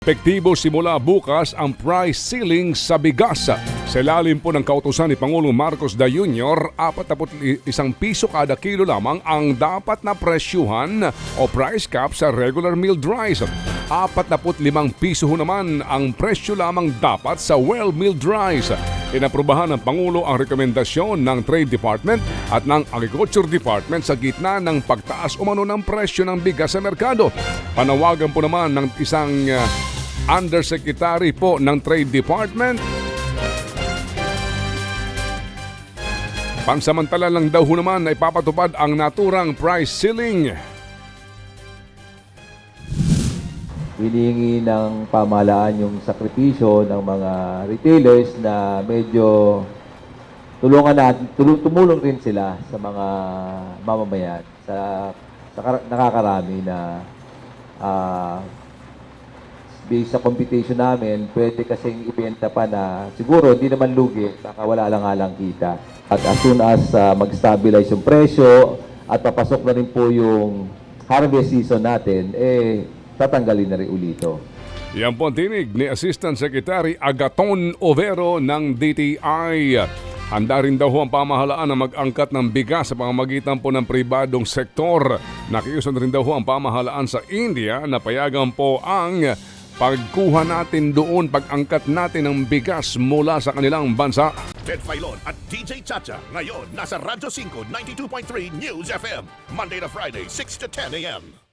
Epektibo simula bukas ang price ceiling sa bigas. Sa ilalim po ng kautusan ni Pangulong Marcos Jr., 41 piso kada kilo lamang ang dapat na presyuhan o price cap sa regular milled rice. 45 piso naman ang presyo lamang dapat sa well-milled rice. Inaprubahan ng Pangulo ang rekomendasyon ng Trade Department at ng Agriculture Department sa gitna ng pagtaas umano ng presyo ng bigas sa merkado. Panawagan po naman ng isang Undersecretary po ng Trade Department. Pansamantala lang daw naman ay papatupad ang naturang price ceiling. Hinihingi ng pamahalaan yung sakripisyo ng mga retailers na medyo tumulong rin sila sa mga mamamayan, sa nakakarami na based sa computation namin, pwede kasing ibenta pa na siguro hindi naman lugi, baka wala lang kita. At as soon as mag-stabilize yung presyo at papasok na rin po yung harvest season natin, tatanggalin na rin ulito. Yan po ang tinig ni Assistant Secretary Agaton Overo ng DTI. Handa rin daw ang pamahalaan na mag-angkat ng bigas sa pamamagitan po ng pribadong sektor. Nakiusan rin daw ang pamahalaan sa India na payagan po ang pagkuha natin doon, pag-angkat natin ng bigas mula sa kanilang bansa. Ted Filon at DJ Chacha ngayon nasa Radyo 5 92.3 News FM Monday to Friday 6 to 10 a.m.